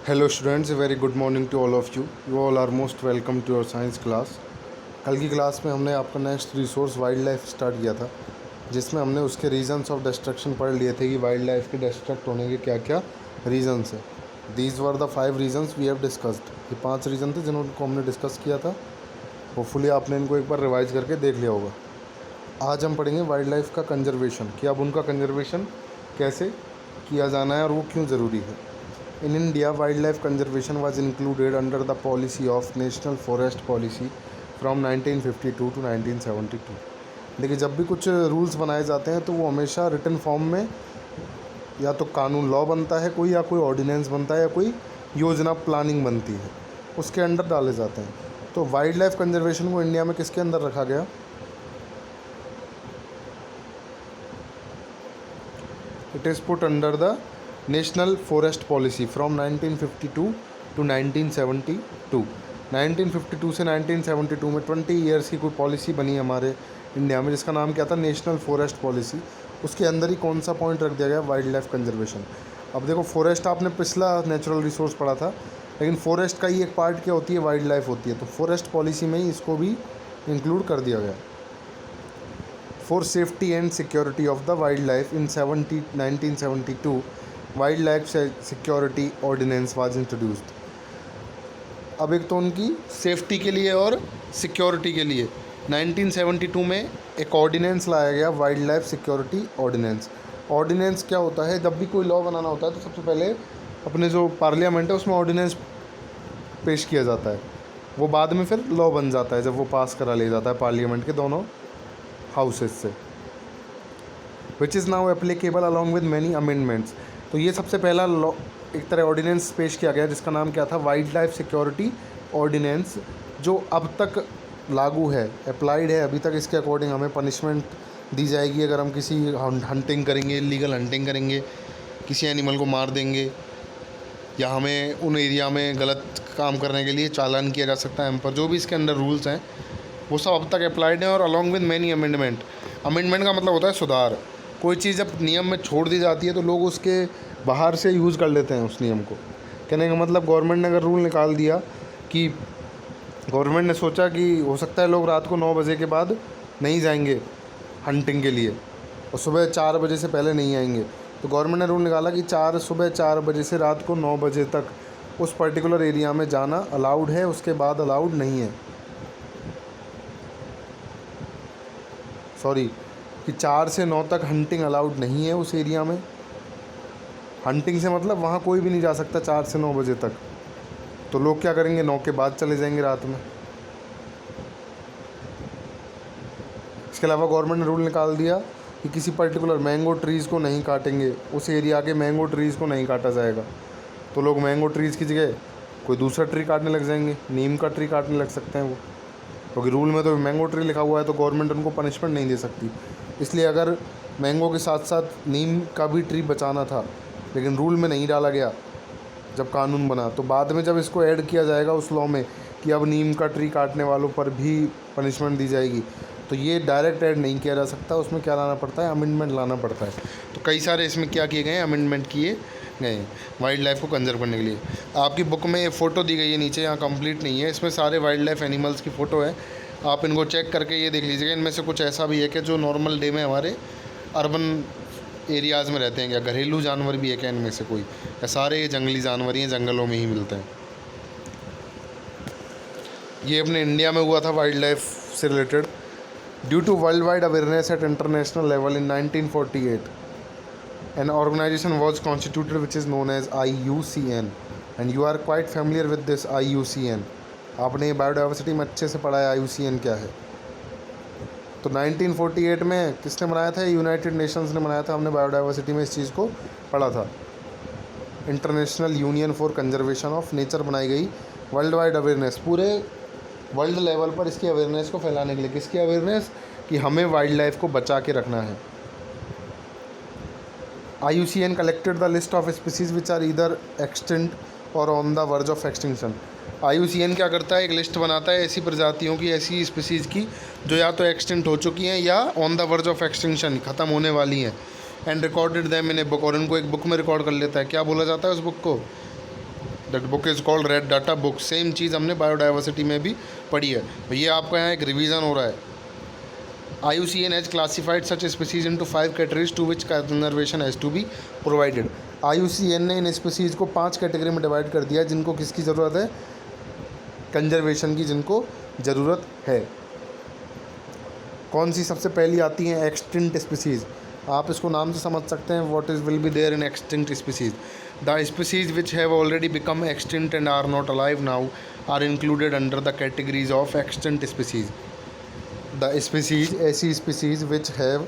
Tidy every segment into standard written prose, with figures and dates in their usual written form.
Hello students, very good morning to all of you. You all are most welcome to your science class. कल की class में हमने आपका next resource wild life start किया था, जिसमें हमने उसके रीजंस ऑफ डिस्ट्रक्शन पढ़ लिए थे कि वाइल्ड लाइफ के डिस्ट्रक्ट होने के क्या क्या रीजंस हैं। These were the 5 reasons we have discussed. ये 5 रीज़न थे जिनको हमने डिस्कस किया था। होपफुली आपने इनको एक बार रिवाइज करके देख लिया होगा। आज हम पढ़ेंगे वाइल्ड लाइफ का कंजर्वेशन, कि अब उनका कंजर्वेशन कैसे किया जाना है और वो क्यों ज़रूरी है। In India, wildlife conservation was included under the policy of National Forest Policy from 1952 to 1972। देखिए, जब भी कुछ रूल्स बनाए जाते हैं तो वो हमेशा रिटन फॉर्म में या तो कानून लॉ बनता है कोई, या कोई ऑर्डिनेंस बनता है, या कोई योजना प्लानिंग बनती है, उसके अंडर डाले जाते हैं। तो वाइल्ड लाइफ कंजर्वेशन को इंडिया में किसके अंदर रखा गया? It is put under the national forest policy from 1952 to 1972। 1952 से 1972 में 20 ईयर्स की कोई पॉलिसी बनी हमारे इंडिया में, जिसका नाम क्या था? National forest policy. उसके अंदर ही कौन सा पॉइंट रख दिया गया? Wild life conservation. अब देखो, फॉरेस्ट आपने पिछला नेचुरल रिसोर्स पढ़ा था, लेकिन फॉरेस्ट का ही एक पार्ट क्या होती है? वाइल्ड लाइफ होती है। तो फॉरेस्ट पॉलिसी में ही इसको भी इंक्लूड कर दिया गया। For safety and security of the wild life in 1972 wild life security ordinance was introduced. अब एक तो उनकी सेफ्टी के लिए और सिक्योरिटी के लिए 1972 में एक ऑर्डिनेंस लाया गया, wild life security ordinance. Ordinance क्या होता है? जब भी कोई लॉ बनाना होता है तो सबसे पहले अपने जो पार्लियामेंट है उसमें ऑर्डिनेंस पेश किया जाता है, वो बाद में फिर लॉ बन जाता है जब वो पास करा लिया जाता है पार्लियामेंट के दोनों हाउसेस से, which is now applicable along with many amendments. तो ये सबसे पहला लॉ, एक तरह ऑर्डिनेंस पेश किया गया, जिसका नाम क्या था? वाइल्ड लाइफ सिक्योरिटी ऑर्डिनेंस, जो अब तक लागू है, अप्लाइड है अभी तक। इसके अकॉर्डिंग हमें पनिशमेंट दी जाएगी अगर हम किसी हंटिंग करेंगे, इलीगल हंटिंग करेंगे, किसी एनिमल को मार देंगे, या हमें उन एरिया में गलत काम करने के लिए चालान किया जा सकता है हम पर। जो भी इसके अंदर रूल्स हैं वो सब अब तक अप्लाइड हैं, और along with many amendment. Amendment का मतलब होता है सुधार। कोई चीज़ जब नियम में छोड़ दी जाती है तो लोग उसके बाहर से यूज़ कर लेते हैं उस नियम को। कहने का मतलब, गवर्नमेंट ने अगर रूल निकाल दिया कि गवर्नमेंट ने सोचा कि हो सकता है लोग रात को 9 बजे के बाद नहीं जाएंगे हंटिंग के लिए और सुबह 4 बजे से पहले नहीं आएंगे, तो गवर्नमेंट ने रूल निकाला कि सुबह 4 बजे से रात को 9 बजे तक उस पर्टिकुलर एरिया में जाना अलाउड है, उसके बाद अलाउड नहीं है। सॉरी, कि 4 से 9 तक हंटिंग अलाउड नहीं है उस एरिया में। हंटिंग से मतलब वहाँ कोई भी नहीं जा सकता 4 से 9 बजे तक। तो लोग क्या करेंगे? 9 के बाद चले जाएंगे रात में। इसके अलावा गवर्नमेंट ने रूल निकाल दिया कि किसी पर्टिकुलर मैंगो ट्रीज़ को नहीं काटेंगे, उस एरिया के मैंगो ट्रीज़ को नहीं काटा जाएगा। तो लोग मैंगो ट्रीज़ की जगह कोई दूसरा ट्री काटने लग जाएंगे, नीम का ट्री काटने लग सकते हैं वो, क्योंकि रूल में तो मैंगो ट्री लिखा हुआ है, तो गवर्नमेंट उनको पनिशमेंट नहीं दे सकती। इसलिए अगर मैंगो के साथ साथ नीम का भी ट्री बचाना था, लेकिन रूल में नहीं डाला गया जब कानून बना, तो बाद में जब इसको ऐड किया जाएगा उस लॉ में कि अब नीम का ट्री काटने वालों पर भी पनिशमेंट दी जाएगी, तो ये डायरेक्ट ऐड नहीं किया जा सकता। उसमें क्या लाना पड़ता है? अमेंडमेंट लाना पड़ता है। तो कई सारे इसमें क्या किए गए हैं? अमेंडमेंट किए गए हैं वाइल्ड लाइफ को कंजर्व करने के लिए। आपकी बुक में ये फ़ोटो दी गई है नीचे, यहाँ कंप्लीट नहीं है, इसमें सारे वाइल्ड लाइफ एनिमल्स की फ़ोटो है। आप इनको चेक करके ये देख लीजिएगा, इनमें से कुछ ऐसा भी है कि जो नॉर्मल डे में हमारे अर्बन एरियाज़ में रहते हैं, क्या घरेलू जानवर भी है क्या इनमें से कोई, या सारे जंगली जानवर ही हैं, जंगलों में ही मिलते हैं। ये अपने इंडिया में हुआ था वाइल्ड लाइफ से related. Due to world wide awareness at international level in 1948 an organization was constituted which is known as IUCN, and you are quite familiar with this IUCN। आपने बायोडाइवर्सिटी में अच्छे से पढ़ा है IUCN क्या है। तो 1948 में किसने बनाया था? यूनाइटेड नेशंस ने बनाया था। हमने बायोडाइवर्सिटी में इस चीज़ को पढ़ा था। International union for conservation of nature बनाई गई, वर्ल्ड वाइड अवेयरनेस, पूरे वर्ल्ड लेवल पर इसकी अवेयरनेस को फैलाने के लिए। किसकी अवेयरनेस? कि हमें वाइल्ड लाइफ को बचा के रखना है। IUCN collected the list of species which are either extinct or on the verge of extinction। IUCN क्या करता है? एक लिस्ट बनाता है ऐसी प्रजातियों की, ऐसी स्पीसीज़ की जो या तो एक्सटिंक्ट हो चुकी हैं या on the verge of extinction, ख़त्म होने वाली हैं, and recorded them in a book, और इनको एक बुक में रिकॉर्ड कर लेता है। क्या बोला जाता है उस बुक को? That book is called red data book. Same चीज़ हमने बायोडाइवर्सिटी में भी पढ़ी है। तो ये आपका यहाँ एक रिवीजन हो रहा है। IUCN has classified such species into 5 categories to which conservation has to be provided। IUCN ने इन स्पीसीज़ को 5 कैटेगरी में डिवाइड कर दिया जिनको किसकी ज़रूरत है, कंजर्वेशन की जिनको ज़रूरत है। कौन सी सबसे पहली आती हैं, एक्सटिंक्ट स्पीसीज़। आप इसको नाम से समझ सकते हैं, what is will be there in extinct species. The species which have already become extinct and are not alive now are included under the categories of extinct species. The species, ऐसी species which have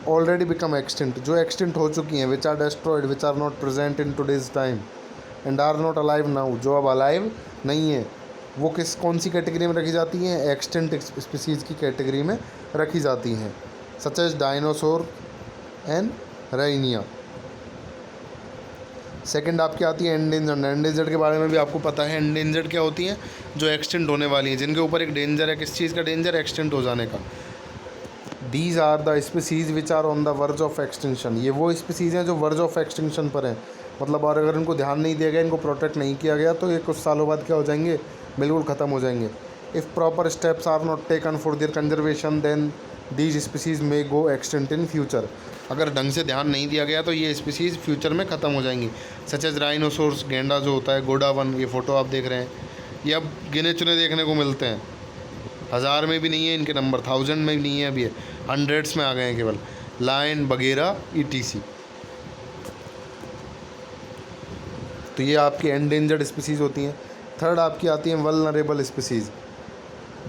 already become extinct, जो extinct हो चुकी हैं, which are destroyed, which are not present in today's time, and are not alive now, जो अब alive नहीं है, वो कौन सी कैटेगरी में रखी जाती हैं, एक्सटिंक्ट स्पीसीज़ की कैटेगरी में रखी जाती हैं, such as dinosaur and rhynia. Second आपकी आती है एंडेंजर्ड। एंडेंजर्ड के बारे में भी आपको पता है। एंडेंजर्ड क्या होती हैं, जो एक्सटिंक्ट होने वाली हैं, जिनके ऊपर एक डेंजर है। किस चीज़ का डेंजर, एक्सटिंक्ट हो जाने का। These are the species which are on the verge of extinction. ये वो स्पीसीज़ हैं जो वर्ज ऑफ एक्सटिंक्शन पर हैं, मतलब और अगर इनको ध्यान नहीं दिया गया, इनको प्रोटेक्ट नहीं किया गया, तो ये कुछ सालों बाद क्या हो जाएंगे, बिल्कुल ख़त्म हो जाएंगे। If proper steps are not taken for their conservation then these species may go extinct in future. अगर ढंग से ध्यान नहीं दिया गया तो ये स्पीसीज़ फ्यूचर में ख़त्म हो जाएंगी। सच एज राइनोसोर्स, गेंडा जो होता है, गोडावन, ये फ़ोटो आप देख रहे हैं, ये अब गिने चुने देखने को मिलते हैं। 1000 में भी नहीं है इनके नंबर, 1000 में भी नहीं है, अभी है 100s में आ गए हैं केवल। लायन, बगेरा, ETC। तो ये आपकी एंडेंजर्ड स्पीसीज़ होती हैं। थर्ड आपकी आती हैं वल्नरेबल स्पीसीज़।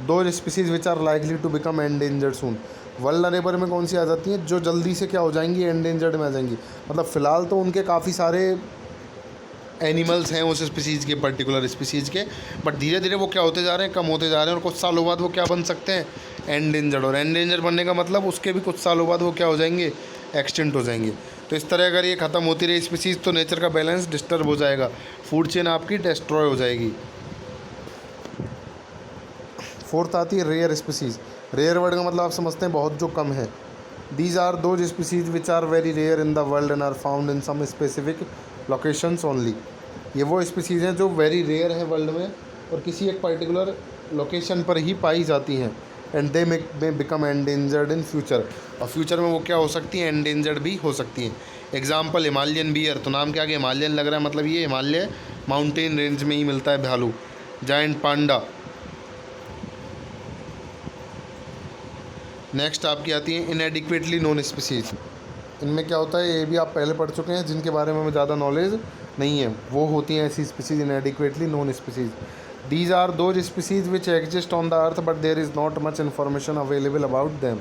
दो species which are likely to become endangered soon. Vulnerable में कौन सी आ जाती हैं, जो जल्दी से क्या हो जाएंगी, एंडेंजर्ड में आ जाएंगी। मतलब फ़िलहाल तो उनके काफ़ी सारे एनिमल्स हैं उस स्पीसीज़ के, पर्टिकुलर स्पीसीज़ के, बट धीरे धीरे वो क्या होते जा रहे हैं, कम होते जा रहे हैं, और कुछ सालों बाद वो क्या बन सकते हैं, एंडेंजर्ड। और एंडेंजर्ड बनने का मतलब उसके भी कुछ सालों बाद वो क्या हो जाएंगे, एक्सटिंक्ट हो जाएंगे। तो इस तरह अगर ये ख़त्म होती रही स्पीसीज़ तो नेचर का बैलेंस डिस्टर्ब हो जाएगा, फूड चेन आपकी डिस्ट्रॉय हो जाएगी। फोर्थ आती है रेयर स्पीसीज़। रेयर वर्ड का मतलब आप समझते हैं बहुत जो कम है। These are those species which are very rare in the world and are found in some specific locations only. ये वो स्पीसीज़ हैं जो वेरी रेयर हैं वर्ल्ड में और किसी एक पर्टिकुलर लोकेशन पर ही पाई जाती हैं। And they may become endangered in future, और फ्यूचर में वो क्या हो सकती हैं, एंडेंजर्ड भी हो सकती हैं। एग्जाम्पल हिमालयन बियर, तो नाम क्या कि हिमालयन लग रहा है, मतलब ये हिमालय माउंटेन रेंज में ही मिलता है भालू। जायंट पांडा। नेक्स्ट आपकी आती है इनएडिक्वेटली नोन स्पीसीज़। इनमें क्या होता है, ये भी आप पहले पढ़ चुके हैं, जिनके बारे में हमें ज़्यादा नॉलेज नहीं है, वो होती हैं ऐसी species, inadequately known species. These are those species which exist on the earth but there is not much information available about them.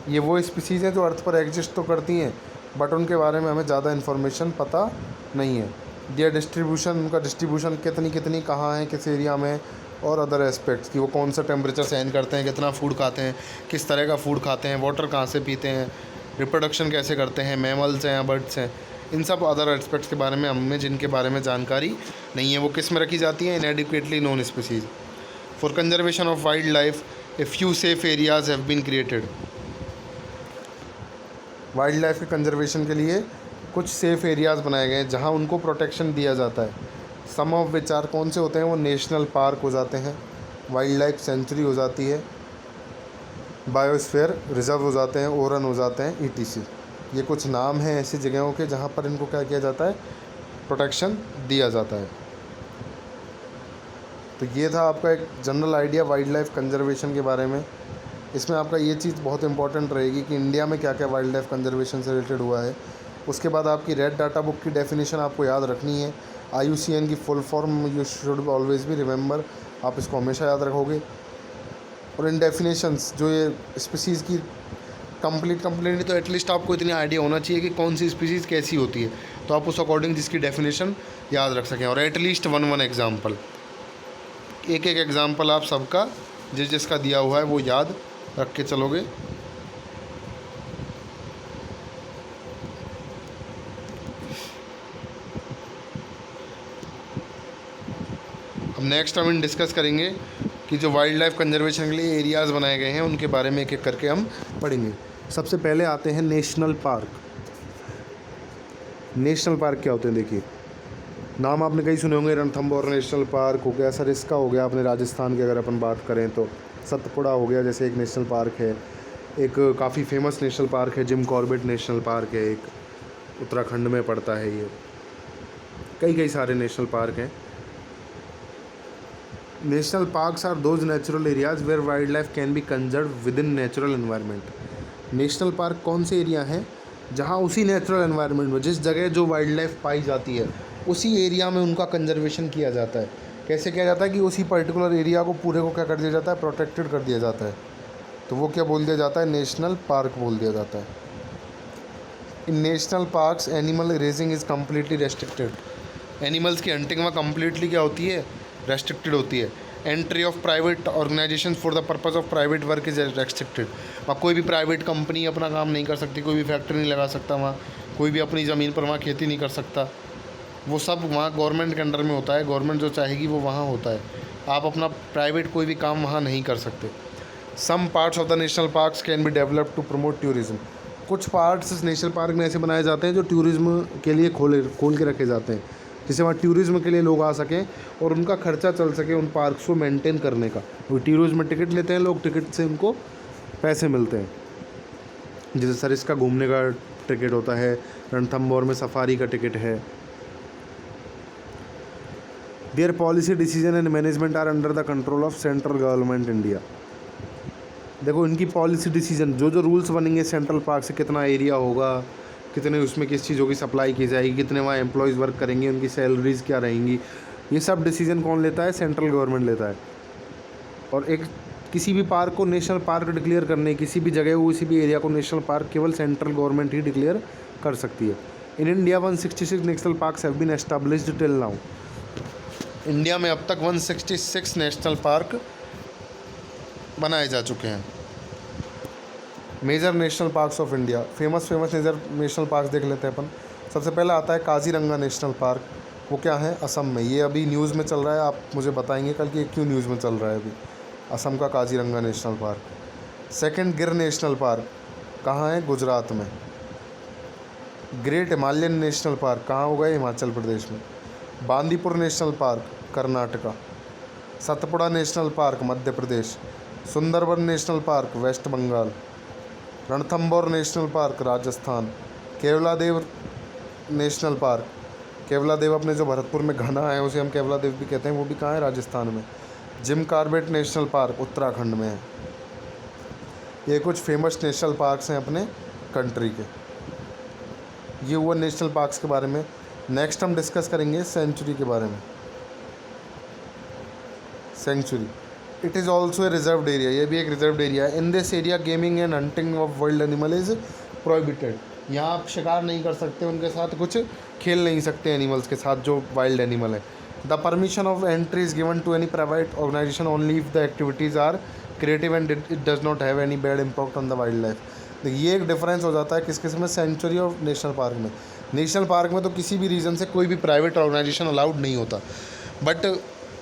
ये वो स्पीसीज़ हैं जो अर्थ पर एग्जिस्ट तो करती हैं बट उनके बारे में हमें ज़्यादा इन्फॉर्मेशन पता नहीं है। दियर डिस्ट्रीब्यूशन, उनका डिस्ट्रीब्यूशन कितनी कहाँ है, किस एरिया में, और अदर एस्पेक्ट्स कि वो कौन सा टेम्परेचर सहन करते हैं, कितना फूड खाते हैं, किस तरह का फूड खाते हैं, वाटर कहाँ से पीते हैं, रिप्रोडक्शन कैसे करते हैं, मैमल्स हैं या बर्ड्स हैं, इन सब अदर एस्पेक्ट्स के बारे में हमें जिनके बारे में जानकारी नहीं है, वो किस में रखी जाती हैं, inadequately known species. For conservation of wild life a few safe areas have been created. Wild life के कंजर्वेशन के लिए कुछ सेफ़ एरियाज़ बनाए गए हैं जहाँ उनको प्रोटेक्शन दिया जाता है। सम ऑफ विच आर, कौन से होते हैं वो, नेशनल पार्क हो जाते हैं, वाइल्ड लाइफ सेंचुरी हो जाती है, बायोस्फीयर रिजर्व हो जाते हैं, ओरन हो जाते हैं, ETC। ये कुछ नाम हैं ऐसी जगहों के जहाँ पर इनको क्या किया जाता है, प्रोटेक्शन दिया जाता है। तो ये था आपका एक general idea wild life conservation के बारे में। इसमें आपका ये चीज़ बहुत इंपॉर्टेंट रहेगी कि इंडिया में क्या क्या वाइल्ड लाइफ कंजर्वेशन से रिलेटेड हुआ है। उसके बाद आपकी रेड डाटा बुक की डेफिनेशन आपको याद रखनी है। IUCN की full form you should always भी रिमेंबर, आप इसको हमेशा याद रखोगे। और इन डेफिनेशंस जो ये स्पीसीज़ की कंप्लीट नहीं तो एटलीस्ट आपको इतनी आइडिया होना चाहिए कि कौन सी स्पीसीज़ कैसी होती है, तो आप उस अकॉर्डिंग जिसकी डेफिनेशन याद रख सकें। और एटलीस्ट वन एग्जाम्पल, एक एग्जाम्पल आप सबका जिसका दिया हुआ है वो याद रख के चलोगे। अब नेक्स्ट हम डिस्कस करेंगे कि जो वाइल्ड लाइफ कंजर्वेशन के लिए एरियाज़ बनाए गए हैं उनके बारे में एक एक करके हम पढ़ेंगे। सबसे पहले आते हैं नेशनल पार्क। नेशनल पार्क क्या होते हैं, देखिए नाम आपने कई सुने होंगे, रणथंभौर नेशनल पार्क हो गया, सरिस्का हो गया अपने राजस्थान की अगर अपन बात करें तो, सतपुड़ा हो गया जैसे एक नेशनल पार्क है, एक काफ़ी फेमस नेशनल पार्क है जिम कॉर्बेट नेशनल पार्क है, एक उत्तराखंड में पड़ता है ये, कई सारे नेशनल पार्क हैं। National parks are those natural areas where wild life can be conserve within natural environment. National park कौन से एरिया हैं जहाँ उसी नेचुरल एनवायरनमेंट में, जिस जगह जो वाइल्ड लाइफ पाई जाती है उसी एरिया में उनका कंजर्वेशन किया जाता है। कैसे किया जाता है कि उसी पर्टिकुलर एरिया को पूरे को क्या कर दिया जाता है, प्रोटेक्टेड कर दिया जाता है, तो वो क्या बोल दिया जाता है, नेशनल पार्क बोल दिया जाता है। In national parks animal grazing is completely restricted. Animals की हंटिंग में कम्प्लीटली क्या होती है, रेस्ट्रिक्टेड होती है। Entry of private organisation for the purpose of private work is restricted. वहाँ कोई भी प्राइवेट कंपनी अपना काम नहीं कर सकती, कोई भी फैक्ट्री नहीं लगा सकता, वहाँ कोई भी अपनी ज़मीन पर वहाँ खेती नहीं कर सकता, वो सब वहाँ गवर्नमेंट के अंडर में होता है। गवर्नमेंट जो चाहेगी वो वहाँ होता है, आप अपना प्राइवेट कोई भी काम वहाँ नहीं कर सकते। Some parts of the national parks can be develop to promote tourism. कुछ पार्ट्स नेशनल पार्क में ऐसे बनाए जाते हैं जो टूरिज़्म के लिए खोल के रखे जाते हैं, जिससे वहाँ टूरिज़्म के लिए लोग आ सकें और उनका खर्चा चल सके उन पार्क्स को मेंटेन करने का। वो टूरिज़्म में टिकट लेते हैं लोग, टिकट से उनको पैसे मिलते हैं। जैसे सरिस्का घूमने का टिकट होता है, रणथंभौर में सफारी का टिकट है। Their policy decision and management are under the control of central government India. देखो इनकी पॉलिसी डिसीजन, जो रूल्स बनेंगे सेंट्रल पार्क से, कितना एरिया होगा, कितने उसमें किस चीज़ों की सप्लाई की जाएगी, कितने वहाँ एम्प्लॉयज़ वर्क करेंगे, उनकी सैलरीज़ क्या रहेंगी, ये सब डिसीजन कौन लेता है, सेंट्रल गवर्नमेंट लेता है। और एक किसी भी पार्क को नेशनल पार्क डिक्लेयर करने, किसी भी जगह को, किसी भी एरिया को नेशनल पार्क केवल सेंट्रल गवर्नमेंट ही डिक्लेयर कर सकती है। In India 166 national parks have been established till now. India में अब तक 166 नेशनल पार्क बनाए जा चुके हैं। Major national parks of India, famous major national parks देख लेते हैं अपन। सबसे पहला आता है काजीरंगा नेशनल पार्क, वो क्या है, असम में। ये अभी न्यूज़ में चल रहा है, आप मुझे बताएंगे कल कि ये क्यों न्यूज़ में चल रहा है अभी, असम का काजीरंगा नेशनल पार्क। सेकंड गिर नेशनल पार्क, कहाँ है, गुजरात में। ग्रेट हिमालयन नेशनल पार्क कहाँ होगा, हिमाचल प्रदेश में। Bandipur national park, Karnataka. Satpura national park, Madhya Pradesh. Sundarban national park, West Bengal. Ranthambore national park, Rajasthan. Keoladeo national park, Keoladeo अपने जो भरतपुर में घना है उसे हम केवलादेव भी कहते हैं, वो भी कहाँ है, राजस्थान में। Gym Corbett national park Uttarakhand में है। ये कुछ फेमस नेशनल पार्क्स हैं अपने कंट्री के। ये हुआ नेशनल पार्क्स के बारे में। नेक्स्ट हम डिस्कस करेंगे सेंचुरी के बारे में। Sanctuary, it is also a reserved area, ये भी एक रिजर्व्ड एरिया है। In this area gaming and hunting of wild animal is prohibited. यहाँ आप शिकार नहीं कर सकते, उनके साथ कुछ खेल नहीं सकते एनिमल्स के साथ जो वाइल्ड एनिमल है। The permission of entry is given to any private organization only if the activities are creative and it does not have any bad impact on the wild life. ये एक difference हो जाता है किस किस में, century और नेशनल पार्क में। नेशनल पार्क में तो किसी भी रीज़न से कोई भी प्राइवेट ऑर्गेनाइजेशन अलाउड नहीं होता, but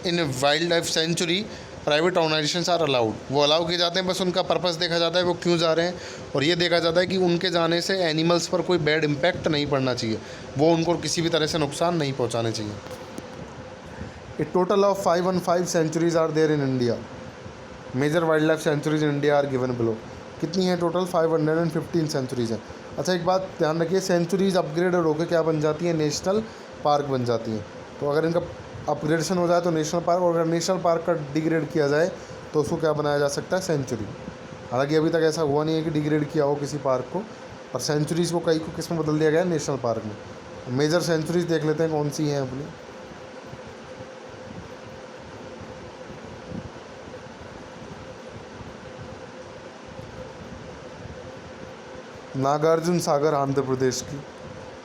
in wild life sanctuary private organizations are allowed. वो अलाउ किए जाते हैं, बस उनका पर्पस देखा जाता है वो क्यों जा रहे हैं, और ये देखा जाता है कि उनके जाने से एनिमल्स पर कोई बैड इम्पैक्ट नहीं पड़ना चाहिए, वो उनको किसी भी तरह से नुकसान नहीं पहुंचाने चाहिए। A total of 515 sanctuaries are there in India. Major wild life sanctuaries in India are given below. कितनी है टोटल, 515 सेंचुरीज हैं। अच्छा एक बात ध्यान रखिए, सेंचुरीज अपग्रेड होकर क्या बन जाती है, नेशनल पार्क बन जाती हैं। तो अगर इनका अपग्रेडेशन हो जाए तो नेशनल पार्क, और अगर नेशनल पार्क का डिग्रेड किया जाए तो उसको क्या बनाया जा सकता है, सेंचुरी। हालांकि अभी तक ऐसा हुआ नहीं है कि डिग्रेड किया हो किसी पार्क को, पर सेंचुरीज़ को कई को किस में बदल दिया गया है, नेशनल पार्क में। मेजर सेंचुरीज देख लेते हैं कौन सी हैं अपनी। नागार्जुन सागर आंध्र प्रदेश की,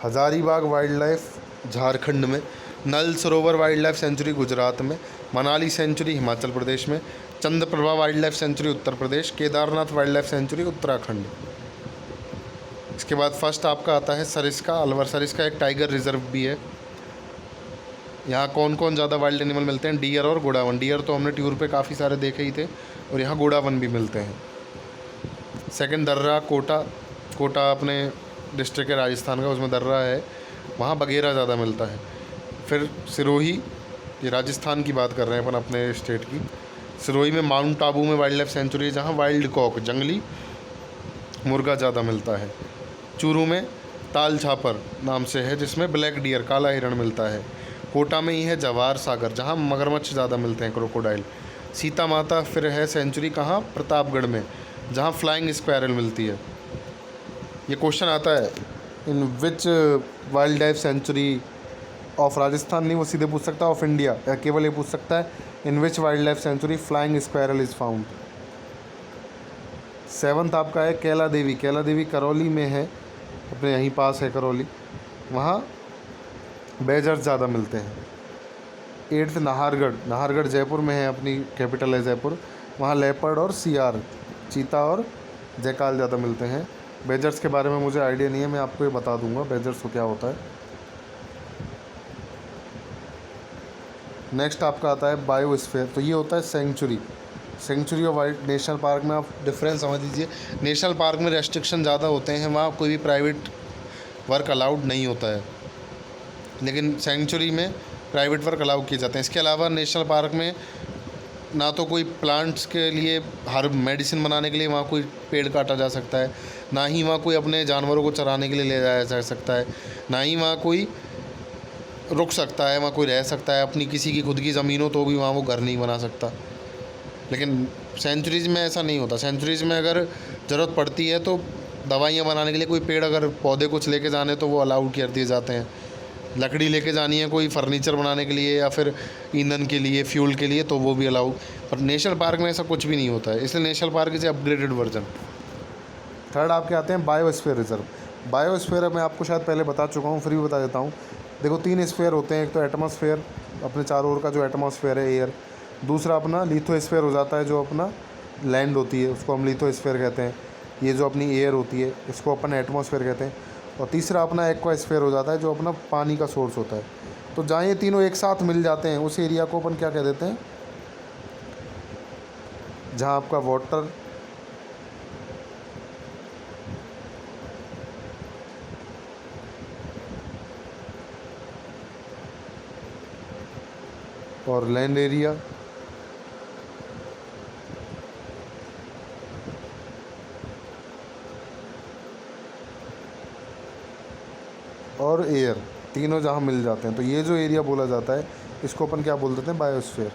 हजारीबाग वाइल्ड लाइफ झारखंड में, नल सरोवर वाइल्ड लाइफ सेंचुरी गुजरात में, मनाली सेंचुरी हिमाचल प्रदेश में, Chandraprabha wild life sanctuary Uttar Pradesh, Kedarnath wild life sanctuary Uttarakhand. इसके बाद फर्स्ट आपका आता है सरिस्का अलवर। सरिस्का एक टाइगर रिजर्व भी है। यहाँ कौन कौन ज़्यादा वाइल्ड एनिमल मिलते हैं, डियर और गोडावन। डियर तो हमने टूर पे काफ़ी सारे देखे ही थे, और यहाँ गोडावन भी मिलते हैं। सेकंड दर्रा कोटा, कोटा अपने डिस्ट्रिक्ट है राजस्थान का, उसमें दर्रा है, वहाँ बगेरा ज़्यादा मिलता है। फिर सिरोही, ये राजस्थान की बात कर रहे हैं अपन अपने स्टेट की। सिरोही में माउंट आबू में वाइल्ड लाइफ सेंचुरी है जहाँ वाइल्ड कॉक जंगली मुर्गा ज़्यादा मिलता है। चूरू में ताल छापर नाम से है जिसमें ब्लैक डियर काला हिरण मिलता है। कोटा में ही है जवाहर सागर जहाँ मगरमच्छ ज़्यादा मिलते हैं, क्रोकोडाइल। सीता माता फिर है सेंचुरी कहाँ, प्रतापगढ़ में, जहाँ फ्लाइंग स्क्वैरल मिलती है। ये क्वेश्चन आता है in which wild life sanctuary of Rajasthan, नहीं वो सीधे पूछ सकता है ऑफ इंडिया, या केवल ये पूछ सकता है in which wild life sanctuary flying squirrel is found. 7th आपका है कैला देवी। कैला देवी करौली में है, अपने यहीं पास है करौली, वहाँ बेजर्स ज़्यादा मिलते हैं। 8th नाहरगढ़। नाहरगढ़ जयपुर में है, अपनी कैपिटल है जयपुर, वहाँ लेपर्ड और सियार चीता और जयकाल ज़्यादा मिलते हैं। बेजर्स के बारे में मुझे आइडिया नहीं है, मैं आपको ये बता दूंगा बेजर्स को क्या होता है। नेक्स्ट आपका आता है बायोस्फीयर। तो ये होता है सेंचुरी। सेंचुरी और वाइल्ड नेशनल पार्क में आप डिफरेंस समझ लीजिए। नेशनल पार्क में रेस्ट्रिक्शन ज़्यादा होते हैं, वहाँ कोई भी प्राइवेट वर्क अलाउड नहीं होता है, लेकिन सेंचुरी में प्राइवेट वर्क अलाउ किए जाते हैं। इसके अलावा नेशनल पार्क में ना तो कोई प्लांट्स के लिए हर मेडिसिन बनाने के लिए वहाँ कोई पेड़ काटा जा सकता है, ना ही वहाँ कोई अपने जानवरों को चराने के लिए ले जाया जा सकता है, ना ही वहाँ कोई रुक सकता है, वहाँ कोई रह सकता है। अपनी किसी की खुद की ज़मीन हो तो भी वहाँ वो घर नहीं बना सकता। लेकिन सेंचुरीज़ में ऐसा नहीं होता। सेंचुरीज़ में अगर ज़रूरत पड़ती है तो दवाइयाँ बनाने के लिए कोई पेड़, अगर पौधे कुछ लेके जाने तो वो अलाउड कर दिए जाते हैं। लकड़ी लेके जानी है कोई फर्नीचर बनाने के लिए या फिर ईंधन के लिए, फ्यूल के लिए, तो वो भी अलाउ। पर नेशनल पार्क में ऐसा कुछ भी नहीं होता है, इसलिए national park is upgraded version. Third आपके आते हैं बायोस्फीयर रिजर्व। बायोस्फीयर मैं आपको शायद पहले बता चुका हूँ, फिर भी बता देता हूँ। देखो 3 स्फीयर होते हैं, एक तो एटमॉस्फेयर, अपने चारों ओर का जो एटमॉस्फेयर है एयर। दूसरा अपना लिथोस्फीयर हो जाता है, जो अपना लैंड होती है उसको हम लिथोस्फीयर कहते हैं। ये जो अपनी एयर होती है इसको अपन एटमॉस्फेयर कहते हैं। और तीसरा अपना एक्वास्फीयर हो जाता है, जो अपना पानी का सोर्स होता है। तो जहाँ ये तीनों एक साथ मिल जाते हैं उस एरिया को अपन क्या कह देते हैं, जहाँ आपका वाटर, और लैंड एरिया और एयर, तीनों जहाँ मिल जाते हैं तो ये जो एरिया बोला जाता है इसको अपन क्या बोल देते हैं, biosphere.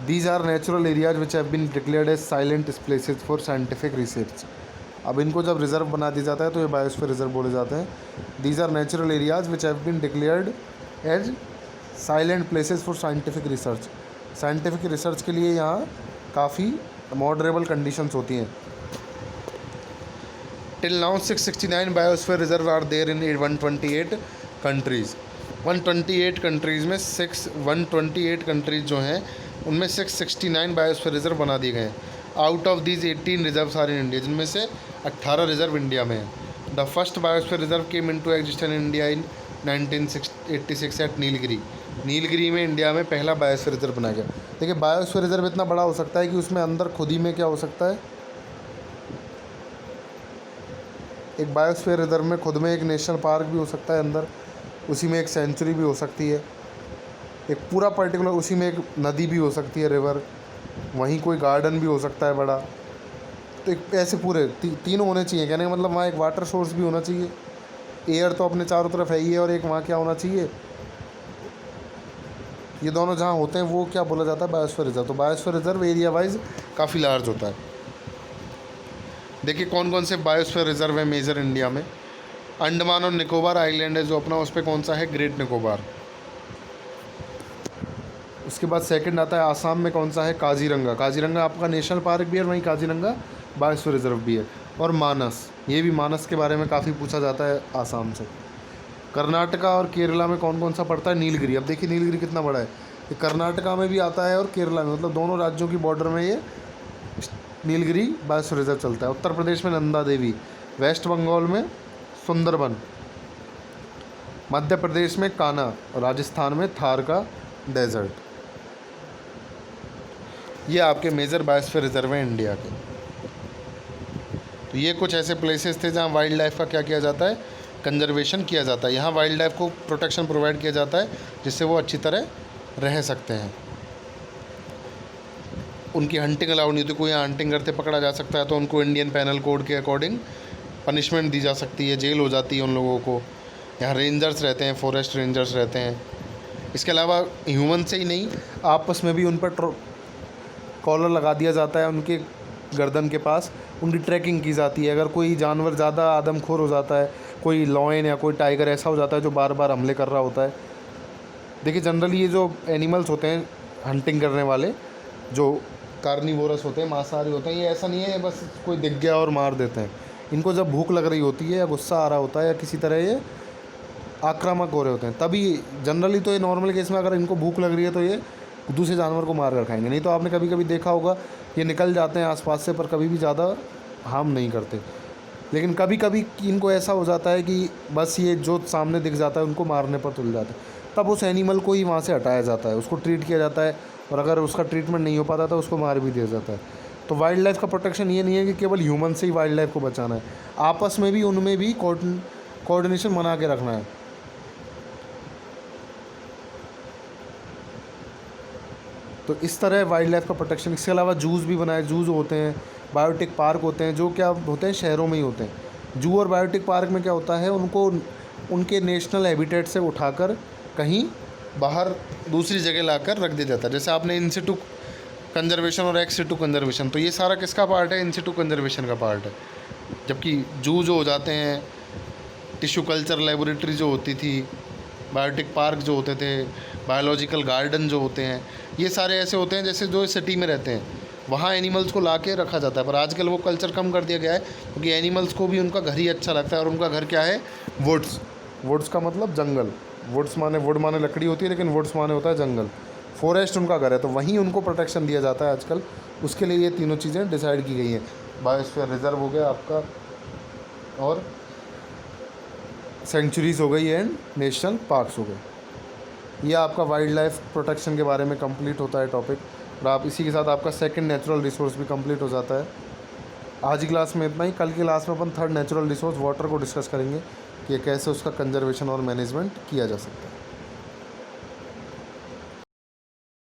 These are natural areas which have been declared as silent places for scientific research. अब इनको जब रिजर्व बना दिया जाता है तो ये बायोस्फीयर रिजर्व बोले जाते हैं। These are natural areas which have been declared as silent places for scientific research. Scientific research के लिए यहाँ काफ़ी मॉडरेबल कंडीशंस होती हैं। Till now 669 biosphere reserve are there in 128 countries. 128 countries में 128 कंट्रीज़ जो हैं उनमें 669 बायोस्फीयर रिजर्व बना दिए गए हैं। Out of these 18 reserves are in India, जिनमें से 18 रिजर्व इंडिया में हैं। The first biosphere reserve came into existence in India in 1986 at Nilgiri. Nilgiri में इंडिया में पहला बायोस्फीयर रिजर्व बनाया गया। देखिए बायोस्फीयर रिजर्व इतना बड़ा हो सकता है कि उसमें अंदर खुद ही में क्या हो सकता है, एक बायोस्फीयर रिजर्व में खुद में एक नेशनल पार्क भी हो सकता है अंदर, उसी में एक सेंचुरी भी हो सकती है, एक पूरा पर्टिकुलर उसी में एक नदी भी हो सकती है, रिवर, वहीं कोई गार्डन भी हो सकता है बड़ा। तो एक ऐसे पूरे तीनों होने चाहिए। कहने का मतलब वहाँ एक वाटर सोर्स भी होना चाहिए, एयर तो अपने चारों तरफ है ही है, और एक वहाँ क्या होना चाहिए, ये दोनों जहाँ होते हैं वो क्या बोला जाता है, बायोस्फीयर रिजर्व। तो बायोस्फीयर रिजर्व एरिया वाइज काफ़ी लार्ज होता है। देखिए कौन कौन से बायोस्फीयर रिजर्व है मेजर इंडिया में। अंडमान और निकोबार आइलैंड है जो अपना, उस पर कौन सा है, ग्रेट निकोबार। उसके बाद सेकंड आता है आसाम में कौन सा है, काजीरंगा। काजीरंगा आपका नेशनल पार्क भी है, वहीं काजीरंगा बायोस्फीयर रिजर्व भी है। और मानस, ये भी मानस के बारे में काफ़ी पूछा जाता है आसाम से। कर्नाटका और केरला में कौन कौन सा पड़ता है, नीलगिरी। अब देखिए नीलगिरी कितना बड़ा है, ये कर्नाटका में भी आता है और केरला में, मतलब दोनों राज्यों की बॉर्डर में ये नीलगिरी बायोस्फीयर रिजर्व चलता है। उत्तर प्रदेश में नंदा देवी, वेस्ट बंगाल में सुंदरबन, मध्य प्रदेश में कान्हा, और राजस्थान में थार का डेजर्ट। ये आपके मेजर बायोस्फीयर रिजर्व हैं इंडिया के। तो ये कुछ ऐसे प्लेसेस थे जहाँ वाइल्ड लाइफ का क्या किया जाता है, कंजर्वेशन किया जाता है। यहाँ वाइल्ड लाइफ को प्रोटेक्शन प्रोवाइड किया जाता है जिससे वो अच्छी तरह रह सकते हैं। उनकी हंटिंग अलाउड नहीं होती, कोई यहाँ हंटिंग करते पकड़ा जा सकता है तो उनको इंडियन पैनल कोड के अकॉर्डिंग पनिशमेंट दी जा सकती है, जेल हो जाती है उन लोगों को। यहाँ रेंजर्स रहते हैं, फॉरेस्ट रेंजर्स रहते हैं। इसके अलावा ह्यूमन से ही नहीं, आपस में भी उन पर कॉलर लगा दिया जाता है उनके गर्दन के पास, उनकी ट्रैकिंग की जाती है। अगर कोई जानवर ज़्यादा आदमखोर हो जाता है, कोई लॉयन या कोई टाइगर ऐसा हो जाता है जो बार बार हमले कर रहा होता है। देखिए जनरली ये जो एनिमल्स होते हैं हंटिंग करने वाले, जो कार्निवोरस होते हैं, मांसाहारी होते हैं, ये ऐसा नहीं है बस कोई दिख गया और मार देते हैं। इनको जब भूख लग रही होती है या गुस्सा आ रहा होता है या किसी तरह ये आक्रामक हो रहे होते हैं तभी, जनरली तो ये नॉर्मल केस में अगर इनको भूख लग रही है तो ये दूसरे जानवर को मार कर खाएंगे। नहीं तो आपने कभी कभी देखा होगा ये निकल जाते हैं आसपास से, पर कभी भी ज़्यादा हार्म नहीं करते। लेकिन कभी कभी इनको ऐसा हो जाता है कि बस ये जो सामने दिख जाता है उनको मारने पर तुल जाते हैं, तब उस एनिमल को ही वहाँ से हटाया जाता है, उसको ट्रीट किया जाता है, और अगर उसका ट्रीटमेंट नहीं हो पाता तो उसको मार भी दिया जाता है। तो वाइल्ड लाइफ का प्रोटेक्शन ये नहीं है कि केवल ह्यूमन से ही वाइल्ड लाइफ को बचाना है, आपस में भी उनमें भी कोऑर्डिनेशन बना के रखना है। तो इस तरह वाइल्ड लाइफ का प्रोटेक्शन। इसके अलावा जूज़ भी बनाए, जूज़ होते हैं, बायोटिक पार्क होते हैं, जो क्या होते हैं शहरों में ही होते हैं। जू और बायोटिक पार्क में क्या होता है, उनको उनके नेशनल हैबिटेट से उठाकर कहीं बाहर दूसरी जगह लाकर रख दिया जाता है। जैसे आपने इन सिटू कंजर्वेशन और एक्स सिटू कंजर्वेशन, तो ये सारा किसका पार्ट है, इन सिटू कंजर्वेशन का पार्ट है। जबकि जू जो हो जाते हैं, टिश्यू कल्चर लेबोरेटरी जो होती थी, बायोटिक पार्क जो होते थे, बायोलॉजिकल गार्डन जो होते हैं, ये सारे ऐसे होते हैं जैसे जो सिटी में रहते हैं, वहाँ एनिमल्स को ला के रखा जाता है। पर आजकल वो कल्चर कम कर दिया गया है क्योंकि एनिमल्स को भी उनका घर ही अच्छा लगता है। और उनका घर क्या है, वुड्स। वुड्स का मतलब जंगल, वुड्स माने वुड माने लकड़ी होती है, लेकिन वुड्स माने होता है जंगल। फॉरेस्ट उनका घर है, तो वहीं उनको प्रोटेक्शन दिया जाता है आजकल। उसके लिए ये तीनों चीज़ें डिसाइड की गई हैं। बायोस्फीयर रिजर्व हो गया आपका, और सेंचुरीज़ हो गई एंड नेशनल पार्क्स हो गए। ये आपका वाइल्ड लाइफ प्रोटेक्शन के बारे में कंप्लीट होता है टॉपिक। और आप इसी के साथ आपका सेकंड नेचुरल रिसोर्स भी कंप्लीट हो जाता है। आज की क्लास में इतना ही। कल की क्लास में अपन थर्ड नेचुरल रिसोर्स वाटर को डिस्कस करेंगे कि कैसे उसका कंजर्वेशन और मैनेजमेंट किया जा सकता है।